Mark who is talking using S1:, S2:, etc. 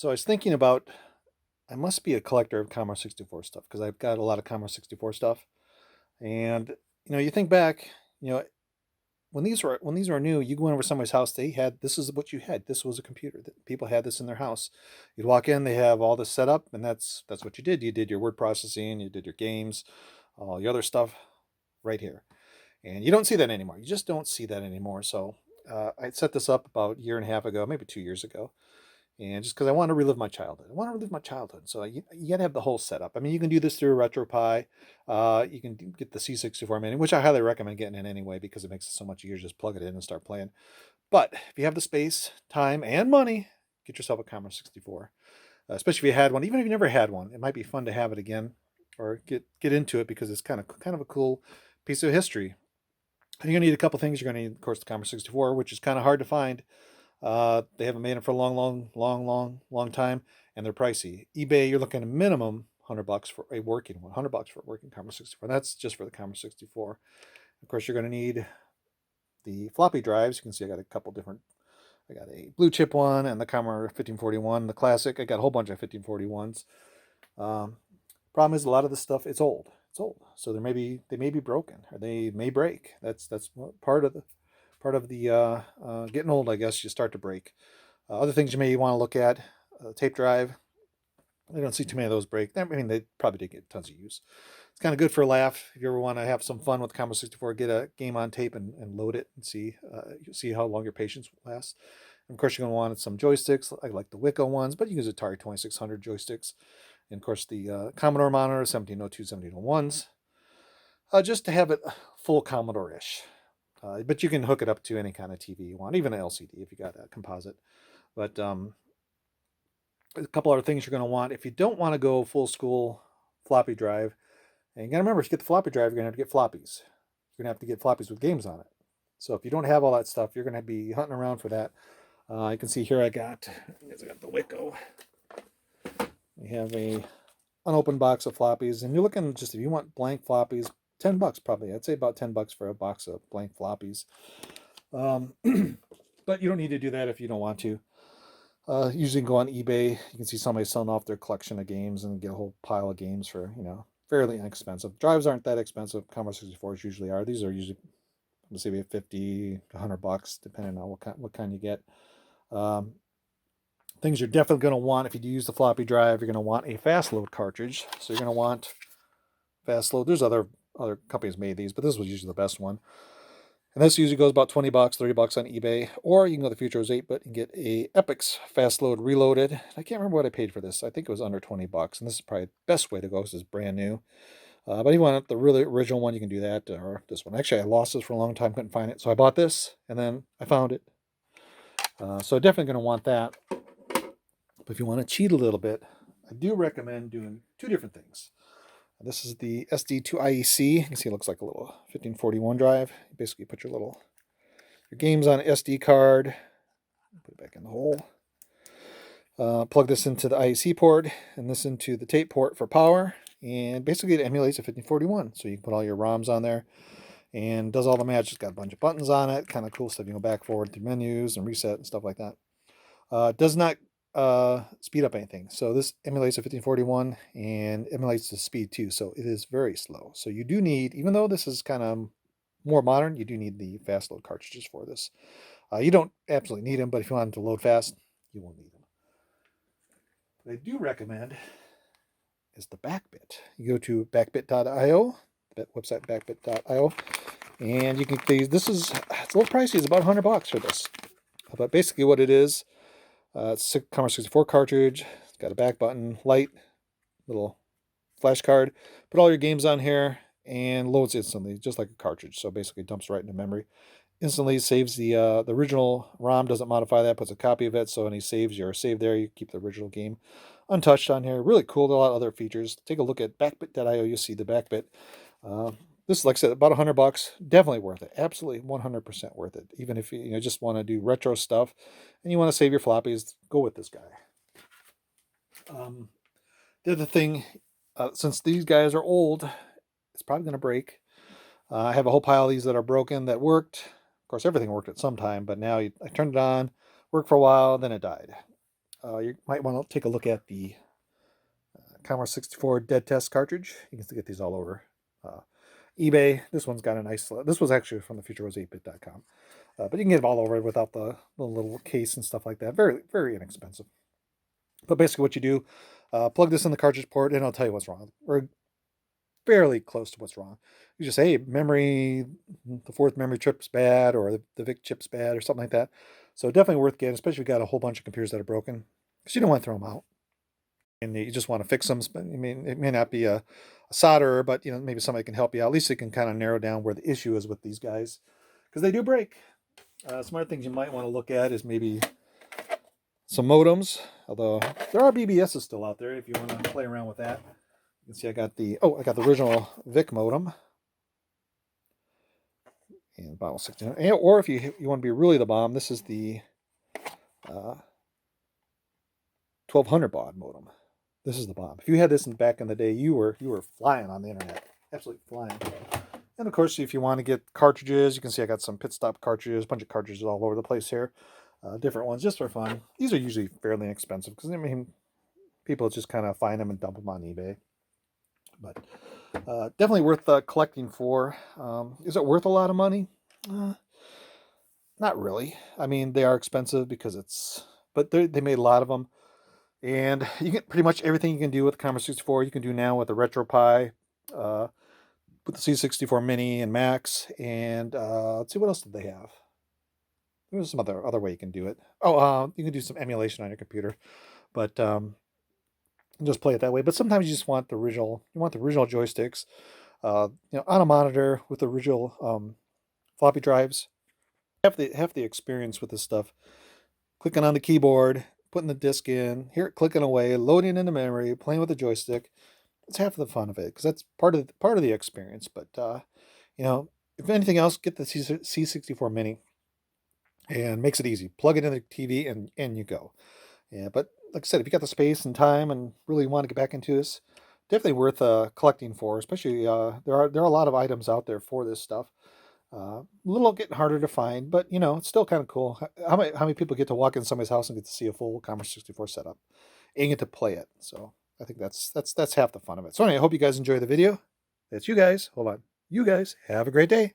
S1: So I was thinking about, I must be a collector of Commodore 64 stuff because I've got a lot of Commodore 64 stuff. And you think back, you know, when these were new, you go over somebody's house, they had this is what you had. This was a computer. People had this in their house. You'd walk in, they have all this set up, and that's what you did. You did your word processing, you did your games, all the other stuff right here. And you don't see that anymore. You just don't see that anymore. So I set this up about a year and a half ago, maybe 2 years ago, and just because I want to relive my childhood. I want to relive my childhood. So you got to have the whole setup. I mean, you can do this through RetroPie. You can get the C64 mini, which I highly recommend getting it anyway because it makes it so much easier. Just plug it in and start playing. But if you have the space, time, and money, get yourself a Commodore 64. Especially if you had one. Even if you never had one, it might be fun to have it again or get into it because it's kind of a cool piece of history. You're going to need a couple things. You're going to need, of course, the Commodore 64, which is kind of hard to find. They haven't made them for a long time, and they're pricey. eBay, you're looking at a minimum $100 for a working one, $100 for a working Commodore 64. That's just for the Commodore 64. Of course, you're going to need the floppy drives. You can see I got a couple different. I got a blue chip one and the Commodore 1541, the classic. I got a whole bunch of 1541s. Um, Problem is, a lot of this stuff it's old. It's old, so they may be broken or they may break. That's part of the getting old, I guess. You start to break. Other things you may want to look at: tape drive. I don't see too many of those break. I mean, they probably did get tons of use. It's kind of good for a laugh. If you ever want to have some fun with Commodore 64, get a game on tape and load it and see how long your patience lasts. And of course, you're going to want some joysticks. I like the Wicca ones, but you can use Atari 2600 joysticks. And of course, the Commodore monitor, 1702, 1701s, just to have it full Commodore-ish. But you can hook it up to any kind of TV you want, even an LCD if you got a composite. But a couple other things you're going to want if you don't want to go full school floppy drive. And you got to remember, if you get the floppy drive, you're going to have to get floppies. You're going to have to get floppies with games on it. So if you don't have all that stuff, you're going to be hunting around for that. You can see here I got the Wicco. We have a unopened box of floppies, and you're looking just if you want blank floppies, $10 probably. I'd say about $10 for a box of blank floppies. But you don't need to do that if you don't want to. Usually go on eBay. You can see somebody selling off their collection of games and get a whole pile of games for fairly inexpensive. Drives aren't that expensive. Commodore 64s usually are. These are usually, let's say, we have 50 to $100 depending on what kind you get. Things you're definitely going to want if you do use the floppy drive, you're going to want a fast load cartridge. So you're going to want fast load. There's other companies made these, but this was usually the best one. And this usually goes about $20, $30 on eBay. Or you can go to the Future 8-bit and get a Epix Fast Load Reloaded. I can't remember what I paid for this. I think it was under $20. And this is probably the best way to go. This is brand new. But if you want the really original one, you can do that. Or this one. Actually, I lost this for a long time. Couldn't find it. So I bought this. And then I found it. So definitely going to want that. But if you want to cheat a little bit, I do recommend doing two different things. This is the SD2IEC. You can see it looks like a little 1541 drive. You basically put your games on an SD card. Put it back in the hole. Plug this into the IEC port and this into the tape port for power. And basically it emulates a 1541. So you can put all your ROMs on there and does all the magic. It's got a bunch of buttons on it. Kind of cool stuff. You can go back, forward through menus and reset and stuff like that. Does not speed up anything. So this emulates a 1541 and emulates the speed too. So it is very slow. So you do need, even though this is kind of more modern, you do need the fast load cartridges for this. You don't absolutely need them, but if you want them to load fast, you won't need them. What I do recommend is the backbit. You go to backbit.io, that website backbit.io, and you can please, it's a little pricey. It's about $100 for this. But basically what it is, it's a Commodore 64 cartridge. It's got a back button, light, little flash card. Put all your games on here and loads instantly, just like a cartridge. So basically dumps right into memory. Instantly saves the original ROM, doesn't modify that, puts a copy of it. So any saves you're saved there, you keep the original game untouched on here. Really cool. There are a lot of other features. Take a look at backbit.io. You'll see the backbit. This is, like I said, about $100. Definitely worth it. Absolutely 100% worth it. Even if you just want to do retro stuff and you want to save your floppies, go with this guy. The other thing, since these guys are old, it's probably going to break. I have a whole pile of these that are broken that worked. Of course, everything worked at some time, but now I turned it on, worked for a while, then it died. you might want to take a look at the Commodore 64 dead test cartridge. You can get these all over eBay. This one's got a nice, this was actually from the futurewas8bit.com. But you can get them all over without the little case and stuff like that. Very, very inexpensive. But basically what you do, plug this in the cartridge port and I'll tell you what's wrong. Or fairly close to what's wrong. You just say, hey, memory, the fourth memory chip's bad, or the VIC chip's bad, or something like that. So definitely worth getting, especially if you've got a whole bunch of computers that are broken, because you don't want to throw them out. And you just want to fix them. I mean, it may not be a solderer, but maybe somebody can help you out. At least you can kind of narrow down where the issue is with these guys, because they do break. Some other things you might want to look at is maybe some modems, although there are BBSs still out there if you want to play around with that. You can see I got the original VIC modem. And Bottle 16. Or if you want to be really the bomb, this is the 1200 Baud modem. This is the bomb. If you had this back in the day, you were flying on the internet. Absolutely flying. And of course, if you want to get cartridges, you can see I got some pit stop cartridges, a bunch of cartridges all over the place here. Different ones just for fun. These are usually fairly inexpensive because, I mean, people just kind of find them and dump them on eBay. But definitely worth collecting for. Is it worth a lot of money? Not really. I mean, they are expensive because but they made a lot of them. And you get pretty much everything you can do with the Commodore 64. You can do now with the RetroPie, with the C64 Mini and Max. And let's see, what else did they have? There's some other way you can do it. Oh, you can do some emulation on your computer. But just play it that way. But sometimes you just want the original. You want the original joysticks, on a monitor with the original floppy drives. Half the experience with this stuff. Clicking on the keyboard, putting the disc in, clicking away, loading into memory, playing with the joystick. It's half the fun of it because that's part of the experience. But if anything else, get the C64 Mini, and makes it easy. Plug it in the TV and you go. Yeah, but like I said, if you got the space and time and really want to get back into this, definitely worth collecting for. Especially there are a lot of items out there for this stuff. A little getting harder to find, but it's still kind of cool. How many people get to walk in somebody's house and get to see a full Commodore 64 setup and get to play it? So I think that's half the fun of it. So anyway, I hope you guys enjoy the video. That's you guys. Hold on. You guys have a great day.